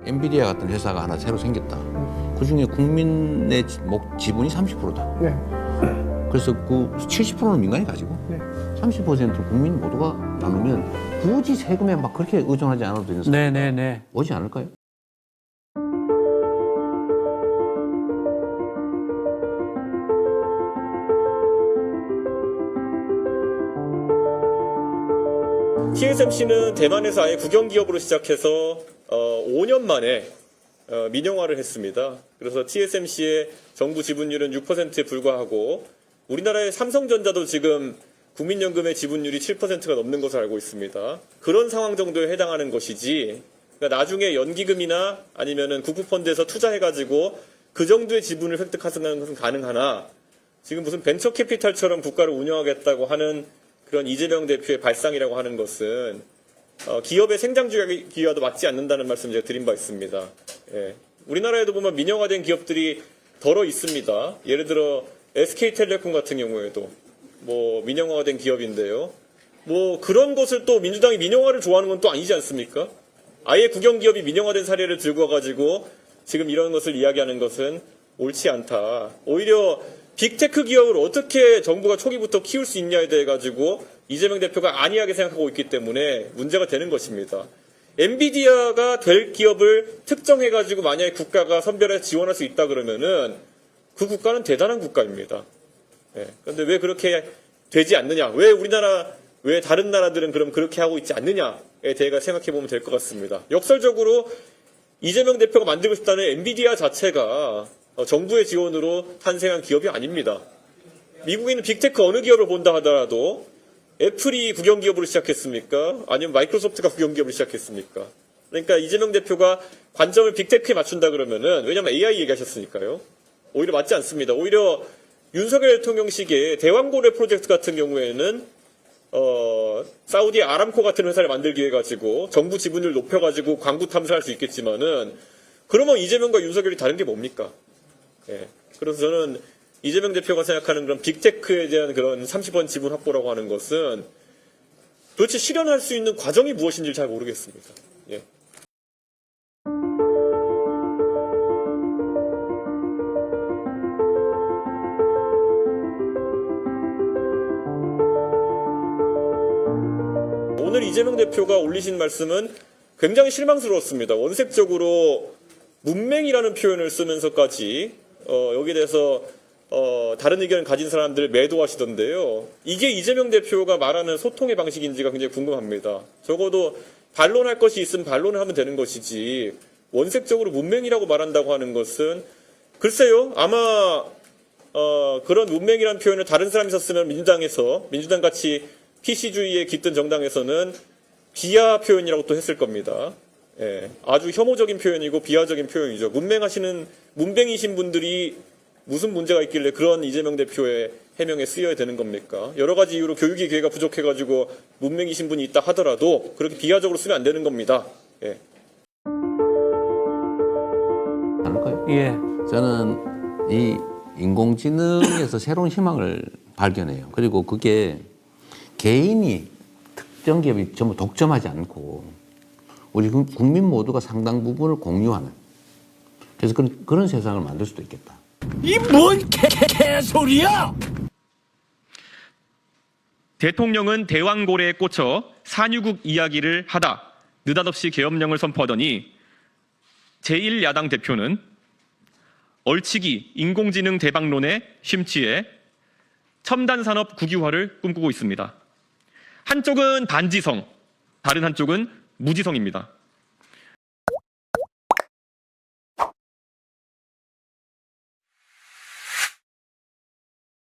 엔비디아 같은 회사가 하나 새로 생겼다. 그중에 국민의 지분이 30%다. 네. 그래서 그 70%는 민간이 가지고 네. 30%는 국민 모두가 나누면 굳이 세금에 막 그렇게 의존하지 않아도 되는 상황이 네네네. 오지 않을까요? TSMC는 대만에서 아예 국영기업으로 시작해서 5년 만에 민영화를 했습니다. 그래서 TSMC의 정부 지분율은 6%에 불과하고 우리나라의 삼성전자도 지금 국민연금의 지분율이 7%가 넘는 것으로 알고 있습니다. 그런 상황 정도에 해당하는 것이지 그러니까 나중에 연기금이나 아니면은 국부펀드에서 투자해가지고 그 정도의 지분을 획득하는 것은 가능하나 지금 무슨 벤처 캐피탈처럼 국가를 운영하겠다고 하는 그런 이재명 대표의 발상이라고 하는 것은 기업의 생장기와도 맞지 않는다는 말씀 제가 드린 바 있습니다. 예. 우리나라에도 보면 민영화된 기업들이 덜어 있습니다. 예를 들어 SK텔레콤 같은 경우에도 뭐 민영화가 된 기업인데요. 뭐 그런 것을 또 민주당이 민영화를 좋아하는 건 또 아니지 않습니까? 아예 국영기업이 민영화된 사례를 들고 와가지고 지금 이런 것을 이야기하는 것은 옳지 않다. 오히려 빅테크 기업을 어떻게 정부가 초기부터 키울 수 있냐에 대해 가지고 이재명 대표가 안이하게 생각하고 있기 때문에 문제가 되는 것입니다. 엔비디아가 될 기업을 특정해 가지고 만약에 국가가 선별해서 지원할 수 있다 그러면은 그 국가는 대단한 국가입니다. 예. 그런데 왜 그렇게 되지 않느냐? 왜 다른 나라들은 그럼 그렇게 하고 있지 않느냐에 대해 생각해 보면 될 것 같습니다. 역설적으로 이재명 대표가 만들고 싶다는 엔비디아 자체가 정부의 지원으로 탄생한 기업이 아닙니다. 미국에는 빅테크 어느 기업을 본다 하더라도 애플이 국영기업으로 시작했습니까? 아니면 마이크로소프트가 국영기업으로 시작했습니까? 그러니까 이재명 대표가 관점을 빅테크에 맞춘다 그러면은 왜냐면 AI 얘기하셨으니까요. 오히려 맞지 않습니다. 오히려 윤석열 대통령 시기에 대왕고래 프로젝트 같은 경우에는 사우디 아람코 같은 회사를 만들기 위해 가지고 정부 지분을 높여가지고 광부 탐사할 수 있겠지만은 그러면 이재명과 윤석열이 다른 게 뭡니까? 예. 그래서 저는 이재명 대표가 생각하는 그런 빅테크에 대한 그런 30원 지분 확보라고 하는 것은 도대체 실현할 수 있는 과정이 무엇인지 잘 모르겠습니다. 예. 오늘 이재명 대표가 올리신 말씀은 굉장히 실망스러웠습니다. 원색적으로 문맹이라는 표현을 쓰면서까지 여기에 대해서 다른 의견을 가진 사람들을 매도하시던데요. 이게 이재명 대표가 말하는 소통의 방식인지가 굉장히 궁금합니다. 적어도 반론할 것이 있으면 반론을 하면 되는 것이지 원색적으로 문맹이라고 말한다고 하는 것은 글쎄요. 아마 그런 문맹이라는 표현을 다른 사람이 썼으면 민주당같이 PC주의에 깃든 정당에서는 비하 표현이라고 또 했을 겁니다. 예, 아주 혐오적인 표현이고 비하적인 표현이죠. 문맹이신 분들이 무슨 문제가 있길래 그런 이재명 대표의 해명에 쓰여야 되는 겁니까? 여러 가지 이유로 교육의 기회가 부족해가지고 문맹이신 분이 있다 하더라도 그렇게 비하적으로 쓰면 안 되는 겁니다. 예. 않을까요? 예. 저는 이 인공지능에서 새로운 희망을 발견해요. 그리고 그게 개인이 특정 기업이 전부 독점하지 않고 우리 국민 모두가 상당 부분을 공유하는 그래서 그런 세상을 만들 수도 있겠다. 이 뭔 개소리야! 대통령은 대왕고래에 꽂혀 산유국 이야기를 하다 느닷없이 계엄령을 선포하더니 제1야당 대표는 얼치기 인공지능 대박론에 심취해 첨단산업 국유화를 꿈꾸고 있습니다. 한쪽은 반지성, 다른 한쪽은 무지성입니다.